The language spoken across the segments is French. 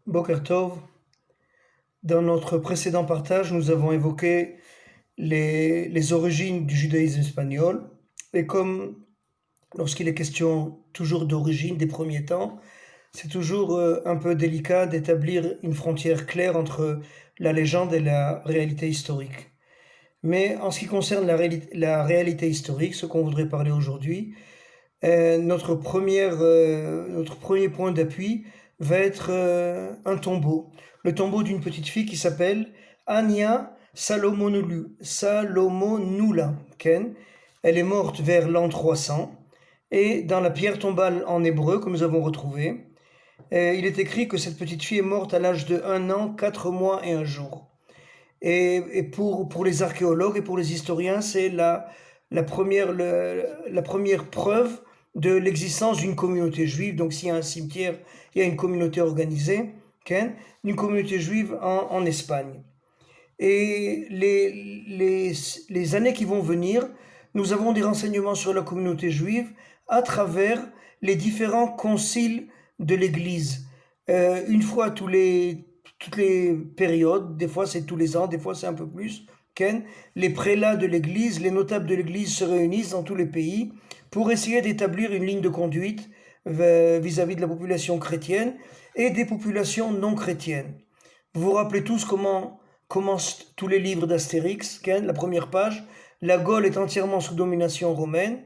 Boker Tov, dans notre précédent partage, nous avons évoqué les origines du judaïsme espagnol. Et comme lorsqu'il est question toujours d'origine des premiers temps, c'est toujours un peu délicat d'établir une frontière claire entre la légende et la réalité historique. Mais en ce qui concerne la réalité historique, ce qu'on voudrait parler aujourd'hui, notre premier point d'appui va être un tombeau. Le tombeau d'une petite fille qui s'appelle Ania Salomonula Ken. Elle est morte vers l'an 300. Et dans la pierre tombale en hébreu que nous avons retrouvée, il est écrit que cette petite fille est morte à l'âge de 1 an, 4 mois et 1 jour. Et pour les archéologues et pour les historiens, c'est la première preuve de l'existence d'une communauté juive. Donc s'il y a un cimetière, il y a une communauté organisée, une communauté juive en Espagne. Et les années qui vont venir, nous avons des renseignements sur la communauté juive à travers les différents conciles de l'Église. Une fois toutes les périodes, des fois c'est tous les ans, des fois c'est un peu plus, les prélats de l'Église, les notables de l'Église se réunissent dans tous les pays pour essayer d'établir une ligne de conduite vis-à-vis de la population chrétienne et des populations non chrétiennes. Vous vous rappelez tous comment commencent tous les livres d'Astérix, la première page, la Gaule est entièrement sous domination romaine,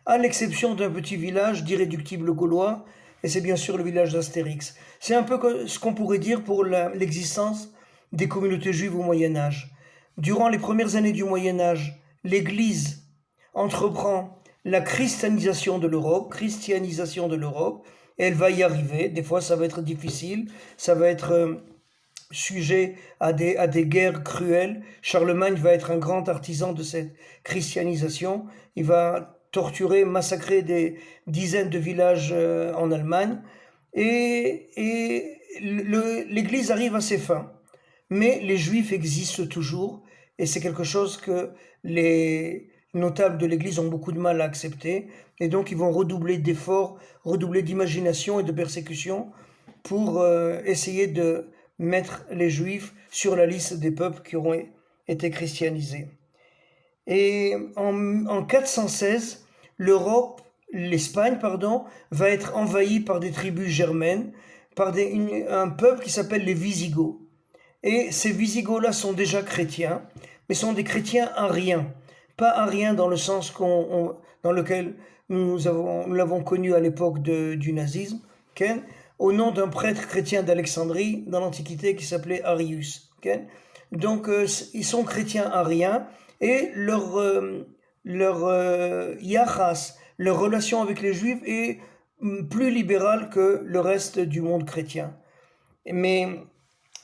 à l'exception d'un petit village d'irréductibles gaulois, et c'est bien sûr le village d'Astérix. C'est un peu ce qu'on pourrait dire pour l'existence des communautés juives au Moyen-Âge. Durant les premières années du Moyen-Âge, l'Église entreprend la christianisation de l'Europe, et elle va y arriver. Des fois, ça va être difficile, ça va être sujet à des guerres cruelles. Charlemagne va être un grand artisan de cette christianisation. Il va torturer, massacrer des dizaines de villages en Allemagne. Et l'Église arrive à ses fins. Mais les Juifs existent toujours, et c'est quelque chose que les notables de l'Église ont beaucoup de mal à accepter, et donc ils vont redoubler d'efforts, redoubler d'imagination et de persécution pour essayer de mettre les Juifs sur la liste des peuples qui auront été christianisés. Et en 416, l'Espagne, va être envahie par des tribus germaines, par un peuple qui s'appelle les Visigoths. Et ces Visigoths-là sont déjà chrétiens, mais sont des chrétiens ariens. Pas ariens dans le sens dans lequel nous l'avons connu à l'époque du nazisme, au nom d'un prêtre chrétien d'Alexandrie dans l'Antiquité qui s'appelait Arius. Donc ils sont chrétiens ariens et leur yachas, leur relation avec les Juifs est plus libérale que le reste du monde chrétien. Mais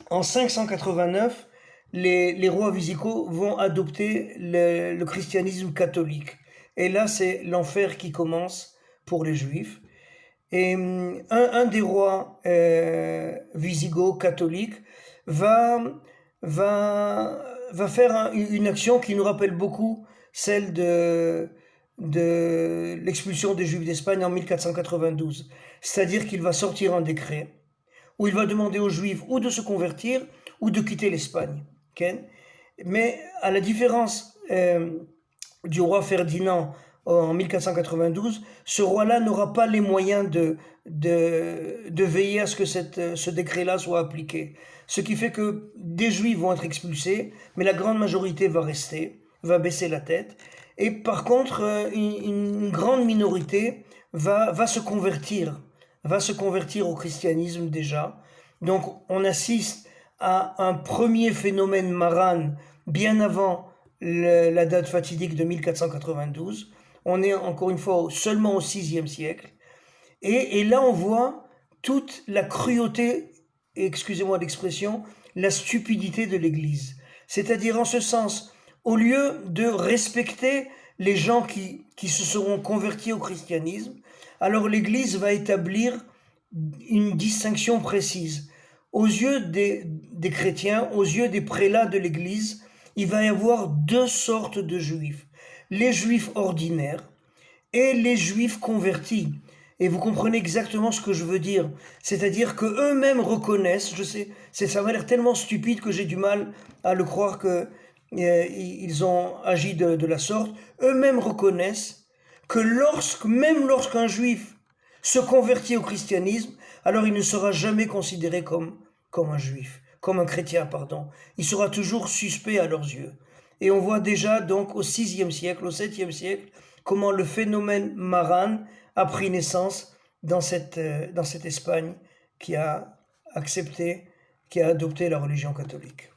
en 589, les rois visigoths vont adopter le christianisme catholique. Et là, c'est l'enfer qui commence pour les Juifs. Et un des rois visigoths catholiques va faire une action qui nous rappelle beaucoup celle de l'expulsion des Juifs d'Espagne en 1492. C'est-à-dire qu'il va sortir un décret où il va demander aux Juifs ou de se convertir ou de quitter l'Espagne. Mais à la différence du roi Ferdinand en 1492, ce roi-là n'aura pas les moyens de veiller à ce que ce décret-là soit appliqué. Ce qui fait que des Juifs vont être expulsés, mais la grande majorité va rester, va baisser la tête. Et par contre, une grande minorité va se convertir au christianisme déjà. Donc on assiste à un premier phénomène Maran bien avant la date fatidique de 1492. On est encore une fois seulement au VIe siècle. Et là on voit toute la cruauté, excusez-moi l'expression, la stupidité de l'Église. C'est-à-dire en ce sens, au lieu de respecter les gens qui se seront convertis au christianisme, alors l'Église va établir une distinction précise. Aux yeux des chrétiens, aux yeux des prélats de l'Église, il va y avoir deux sortes de Juifs. Les Juifs ordinaires et les Juifs convertis. Et vous comprenez exactement ce que je veux dire. C'est-à-dire qu'eux-mêmes reconnaissent, je sais, ça m'a l'air tellement stupide que j'ai du mal à le croire que ils ont agi de la sorte. Eux-mêmes reconnaissent que même lorsqu'un juif se convertit au christianisme, alors il ne sera jamais considéré comme un juif, comme un chrétien, pardon. Il sera toujours suspect à leurs yeux. Et on voit déjà donc au VIe siècle, au VIIe siècle, comment le phénomène Maran a pris naissance dans cette Espagne qui a accepté, qui a adopté la religion catholique.